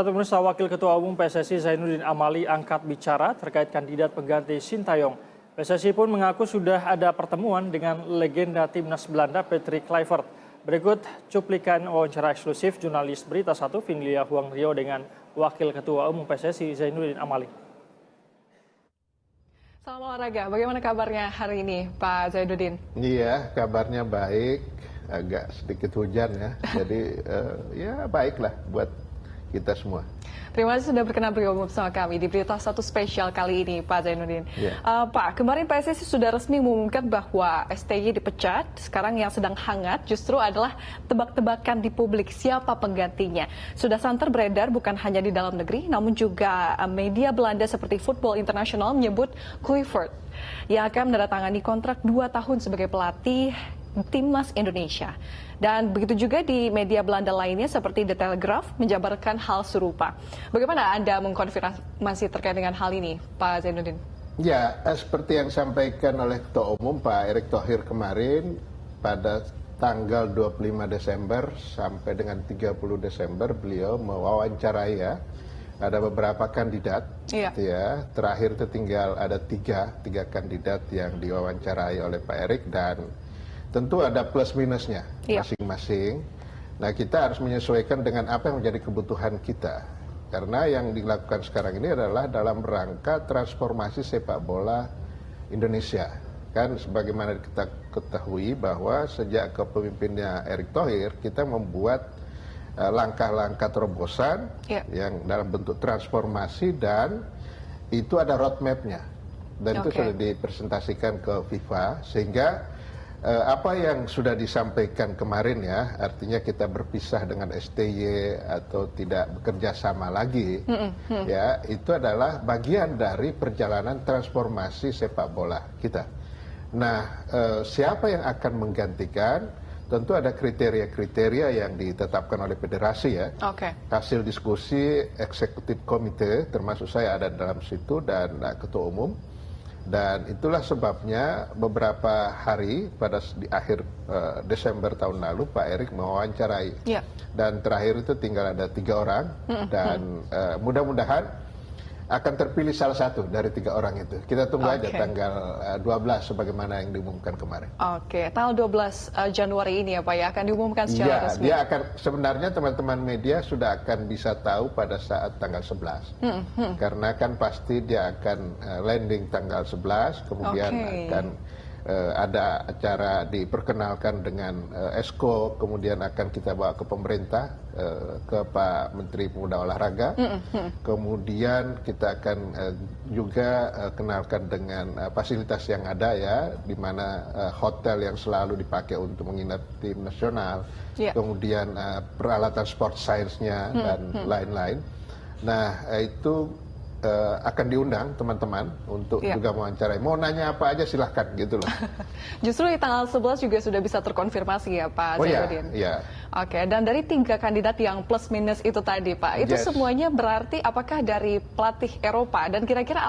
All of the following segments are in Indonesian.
Satu pemirsa, Wakil Ketua Umum PSSI Zainuddin Amali angkat bicara terkait kandidat pengganti Sintayong. PSSI pun mengaku sudah ada pertemuan dengan legenda timnas Belanda Patrick Kluivert. Berikut cuplikan wawancara eksklusif jurnalis Berita 1 Vinlia Huangrio dengan Wakil Ketua Umum PSSI Zainuddin Amali. Salam olahraga, bagaimana kabarnya hari ini Pak Zainuddin? Iya, kabarnya baik, agak sedikit hujan ya, jadi ya baiklah buat kita semua. Terima kasih sudah berkenan bergabung bersama kami di Berita 1 spesial kali ini, Pak Zainuddin. Yeah. Pak, kemarin PSSI sudah resmi mengumumkan bahwa STY dipecat. Sekarang yang sedang hangat justru adalah tebak-tebakan di publik siapa penggantinya. Sudah santer beredar bukan hanya di dalam negeri, namun juga media Belanda seperti Football International menyebut Kluivert yang akan menandatangani kontrak 2 tahun sebagai pelatih Timnas Indonesia. Dan begitu juga di media Belanda lainnya seperti The Telegraph menjabarkan hal serupa. Bagaimana Anda mengkonfirmasi terkait dengan hal ini, Pak Zainuddin? Ya, seperti yang disampaikan oleh Ketua Umum Pak Erick Thohir kemarin, pada tanggal 25 Desember sampai dengan 30 Desember beliau mewawancarai ya, ada beberapa kandidat. Iya. Ya, terakhir itu tinggal ada tiga kandidat yang diwawancarai oleh Pak Erick, dan tentu ada plus minusnya masing-masing. Nah, kita harus menyesuaikan dengan apa yang menjadi kebutuhan kita. Karena yang dilakukan sekarang ini adalah dalam rangka transformasi sepak bola Indonesia. Kan sebagaimana kita ketahui bahwa sejak kepemimpinnya Erick Thohir, kita membuat langkah-langkah terobosan yang dalam bentuk transformasi, dan itu ada roadmap-nya. Dan itu sudah dipresentasikan ke FIFA, sehingga apa yang sudah disampaikan kemarin ya, artinya kita berpisah dengan STY atau tidak bekerja sama lagi, ya itu adalah bagian dari perjalanan transformasi sepak bola kita. Nah, siapa yang akan menggantikan? Tentu ada kriteria-kriteria yang ditetapkan oleh federasi ya. Hasil diskusi eksekutif komite, termasuk saya ada dalam situ dan ketua umum. Dan itulah sebabnya beberapa hari di akhir Desember tahun lalu Pak Erick mewawancarai. Dan terakhir itu tinggal ada 3 orang, dan mudah-mudahan akan terpilih salah satu dari 3 orang itu. Kita tunggu aja tanggal 12 sebagaimana yang diumumkan kemarin. Tanggal 12 Januari ini ya Pak ya, akan diumumkan secara resmi. Dia akan, sebenarnya teman-teman media sudah akan bisa tahu pada saat tanggal 11. Karena kan pasti dia akan landing tanggal 11, kemudian akan ada acara diperkenalkan dengan Esko, kemudian akan kita bawa ke pemerintah, ke Pak Menteri Pemuda Olahraga. Kemudian kita akan juga kenalkan dengan fasilitas yang ada ya, di mana hotel yang selalu dipakai untuk menginap tim nasional, kemudian peralatan sport science-nya dan lain-lain. Nah, itu akan diundang teman-teman untuk juga mewawancarai. Mau nanya apa aja silahkan gitu loh. Justru di tanggal 11 juga sudah bisa terkonfirmasi ya Pak Zainuddin. Iya. Dan dari 3 kandidat yang plus minus itu tadi Pak, itu semuanya berarti apakah dari pelatih Eropa? Dan kira-kira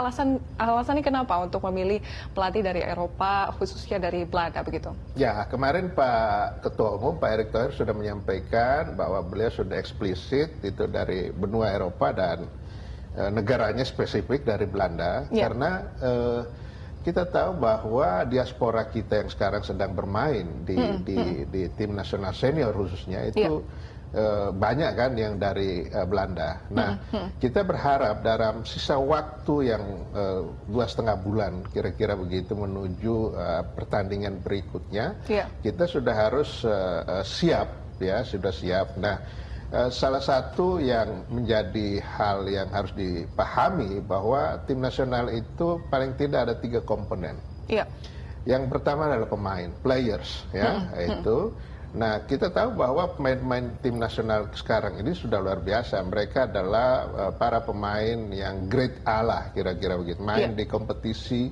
alasannya kenapa untuk memilih pelatih dari Eropa, khususnya dari Belanda begitu? Ya, kemarin Pak Ketua Umum Pak Erick Thohir sudah menyampaikan bahwa beliau sudah eksplisit itu dari benua Eropa dan negaranya spesifik dari Belanda, karena kita tahu bahwa diaspora kita yang sekarang sedang bermain di tim nasional senior khususnya itu banyak kan yang dari Belanda. Nah, kita berharap dalam sisa waktu yang 2,5 bulan kira-kira begitu menuju pertandingan berikutnya, kita sudah harus siap ya, sudah siap. Nah, salah satu yang menjadi hal yang harus dipahami bahwa tim nasional itu paling tidak ada 3 komponen. Yang pertama adalah pemain, players, ya, itu. Nah, kita tahu bahwa pemain-pemain tim nasional sekarang ini sudah luar biasa. Mereka adalah para pemain yang grade A lah, kira-kira begitu. Main di kompetisi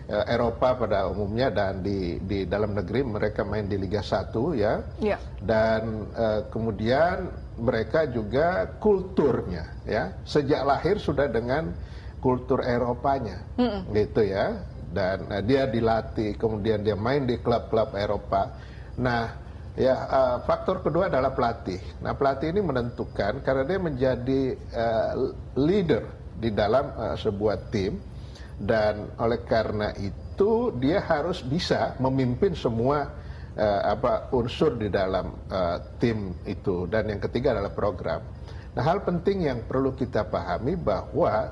Eropa pada umumnya, dan di dalam negeri mereka main di Liga 1 ya. Dan kemudian mereka juga kulturnya ya, sejak lahir sudah dengan kultur Eropanya gitu ya. Dan dia dilatih, kemudian dia main di klub-klub Eropa. Nah, Ya, faktor kedua adalah pelatih. Nah, pelatih ini menentukan karena dia menjadi leader di dalam sebuah tim, dan oleh karena itu dia harus bisa memimpin semua unsur di dalam tim itu. Dan yang ketiga adalah program. Nah, hal penting yang perlu kita pahami bahwa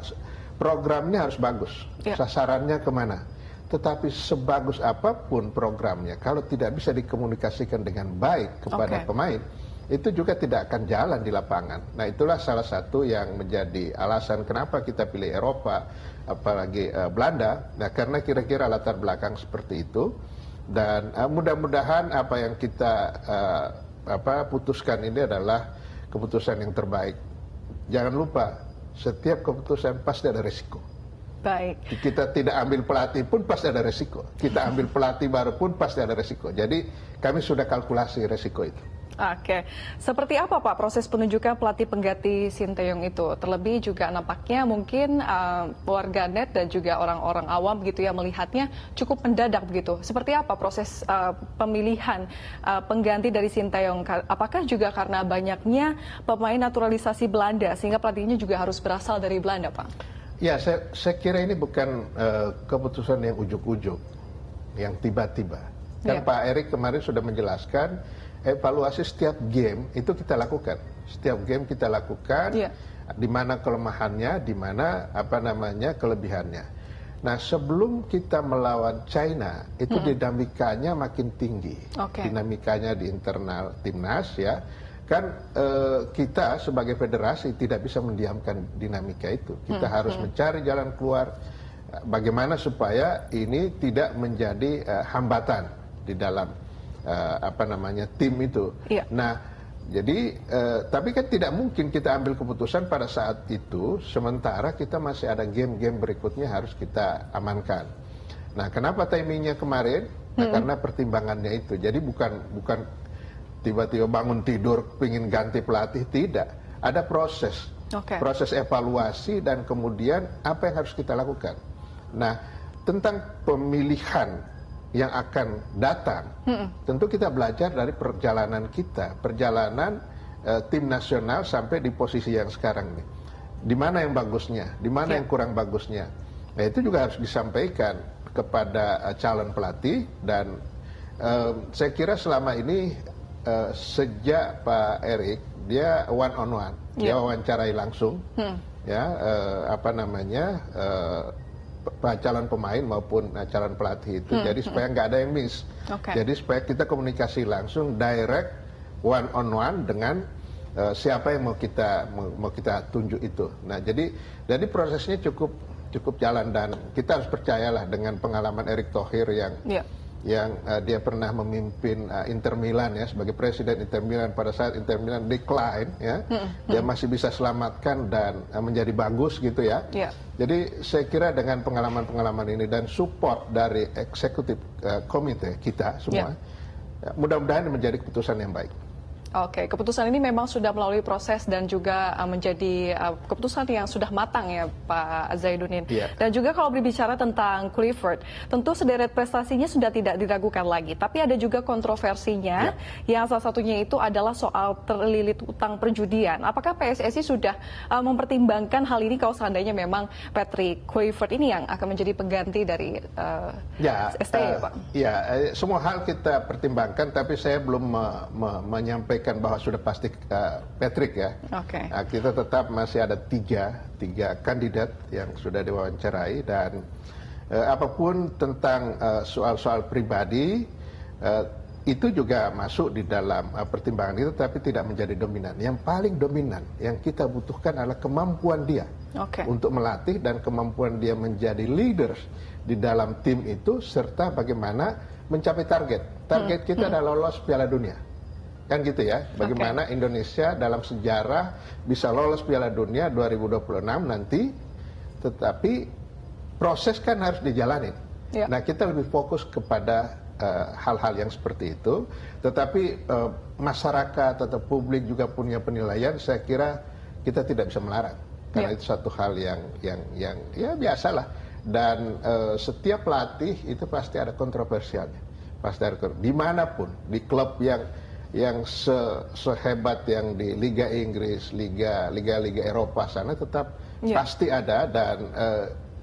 programnya harus bagus, sasarannya kemana. Tetapi sebagus apapun programnya, kalau tidak bisa dikomunikasikan dengan baik kepada pemain, itu juga tidak akan jalan di lapangan. Nah, itulah salah satu yang menjadi alasan kenapa kita pilih Eropa, apalagi Belanda. Nah, karena kira-kira latar belakang seperti itu. Dan mudah-mudahan apa yang kita putuskan ini adalah keputusan yang terbaik. Jangan lupa, setiap keputusan pasti ada risiko. Baik. Kita tidak ambil pelatih pun pasti ada resiko. Kita ambil pelatih baru pun pasti ada resiko. Jadi kami sudah kalkulasi resiko itu. Oke, seperti apa Pak proses penunjukan pelatih pengganti Sinteyong itu? Terlebih juga nampaknya mungkin warganet dan juga orang-orang awam begitu ya melihatnya cukup mendadak begitu. Seperti apa proses pemilihan pengganti dari Sinteyong? Apakah juga karena banyaknya pemain naturalisasi Belanda sehingga pelatihnya juga harus berasal dari Belanda, Pak? Ya, saya kira ini bukan keputusan yang ujuk-ujuk, yang tiba-tiba. Kan Pak Erik kemarin sudah menjelaskan, evaluasi setiap game itu kita lakukan. Setiap game kita lakukan, di mana kelemahannya, di mana kelebihannya. Nah, sebelum kita melawan China, itu dinamikanya makin tinggi. Dinamikanya di internal timnas ya. Kan kita sebagai federasi tidak bisa mendiamkan dinamika itu. Kita harus mencari jalan keluar bagaimana supaya ini tidak menjadi hambatan di dalam tim itu. Nah, jadi tapi kan tidak mungkin kita ambil keputusan pada saat itu sementara kita masih ada game-game berikutnya harus kita amankan. Nah, kenapa timingnya kemarin? Nah, karena pertimbangannya itu. Jadi bukan tiba-tiba bangun tidur pingin ganti pelatih, tidak. Ada proses, proses evaluasi dan kemudian apa yang harus kita lakukan. Nah, tentang pemilihan yang akan datang, tentu kita belajar dari perjalanan kita, perjalanan tim nasional sampai di posisi yang sekarang nih. Di mana yang bagusnya, di mana yang kurang bagusnya. Nah, itu juga harus disampaikan kepada calon pelatih dan saya kira selama ini sejak Pak Erik dia one on one, dia wawancarai langsung, calon pemain maupun calon pelatih itu, jadi supaya nggak ada yang miss, jadi supaya kita komunikasi langsung, direct, one on one dengan siapa yang mau kita tunjuk itu. Nah, jadi prosesnya cukup jalan dan kita harus percayalah dengan pengalaman Erick Thohir yang dia pernah memimpin Inter Milan ya sebagai presiden Inter Milan pada saat Inter Milan decline ya, dia masih bisa selamatkan dan menjadi bagus gitu ya. Jadi saya kira dengan pengalaman-pengalaman ini dan support dari eksekutif komite kita semua, mudah-mudahan menjadi keputusan yang baik. Oke, keputusan ini memang sudah melalui proses dan juga menjadi keputusan yang sudah matang ya Pak Zainuddin. Dan juga kalau berbicara tentang Kluivert, tentu sederet prestasinya sudah tidak diragukan lagi. Tapi ada juga kontroversinya yang salah satunya itu adalah soal terlilit utang perjudian. Apakah PSSI sudah mempertimbangkan hal ini kalau seandainya memang Patrick Kluivert ini yang akan menjadi pengganti dari STY Pak? Ya, semua hal kita pertimbangkan tapi saya belum menyampaikan bahwa sudah pasti Patrick ya. Nah, kita tetap masih ada tiga kandidat yang sudah diwawancarai dan apapun tentang soal-soal pribadi itu juga masuk di dalam pertimbangan itu tapi tidak menjadi dominan. Yang paling dominan yang kita butuhkan adalah kemampuan dia untuk melatih dan kemampuan dia menjadi leaders di dalam tim itu serta bagaimana mencapai target. Target kita adalah lolos Piala Dunia. Kan gitu ya, bagaimana Indonesia dalam sejarah bisa lolos Piala Dunia 2026 nanti, tetapi proses kan harus dijalanin. Nah, kita lebih fokus kepada hal-hal yang seperti itu, tetapi masyarakat atau publik juga punya penilaian, saya kira kita tidak bisa melarang, karena itu satu hal yang ya biasalah. Dan setiap pelatih itu pasti ada kontroversialnya, pasti ada dimanapun, di klub yang yang sehebat yang di Liga Inggris, Liga Eropa sana tetap pasti ada, dan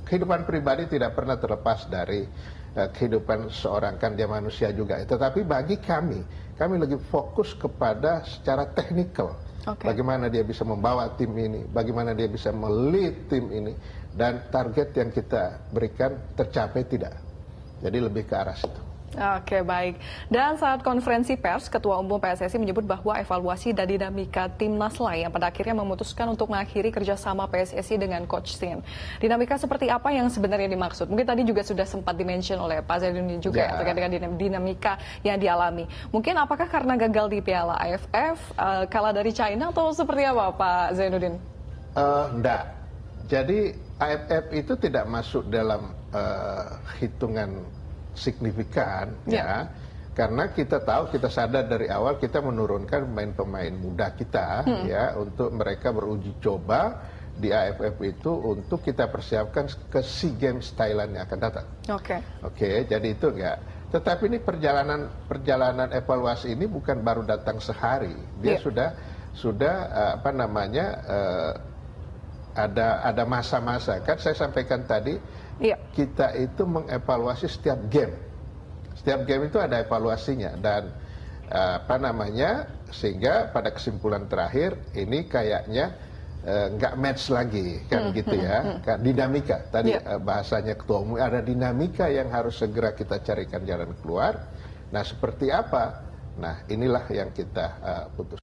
kehidupan pribadi tidak pernah terlepas dari kehidupan seorang, kan dia manusia juga. Tetapi bagi kami lagi fokus kepada secara teknikal. Bagaimana dia bisa membawa tim ini, bagaimana dia bisa melit tim ini, dan target yang kita berikan tercapai tidak. Jadi lebih ke arah situ. Oke, baik. Dan saat konferensi pers, Ketua Umum PSSI menyebut bahwa evaluasi dan dinamika timnas lah yang pada akhirnya memutuskan untuk mengakhiri kerjasama PSSI dengan Coach Shin. Dinamika seperti apa yang sebenarnya dimaksud? Mungkin tadi juga sudah sempat dimention oleh Pak Zainuddin juga terkait dengan dinamika yang dialami. Mungkin apakah karena gagal di Piala AFF, kalah dari China, atau seperti apa Pak Zainuddin? Enggak. Jadi AFF itu tidak masuk dalam hitungan signifikan, ya, karena kita tahu, kita sadar dari awal kita menurunkan pemain-pemain muda kita, ya, untuk mereka beruji coba di AFF itu untuk kita persiapkan ke SEA Games Thailand yang akan datang. Oke, jadi itu enggak. Tetapi ini perjalanan evaluasi ini bukan baru datang sehari, dia sudah apa namanya, ada masa-masa. Kan saya sampaikan tadi, kita itu mengevaluasi setiap game. Setiap game itu ada evaluasinya, dan apa namanya, sehingga pada kesimpulan terakhir ini kayaknya nggak match lagi, kan gitu ya. Dinamika tadi bahasanya Ketua Umum, ada dinamika yang harus segera kita carikan jalan keluar. Nah, seperti apa? Nah, inilah yang kita putus.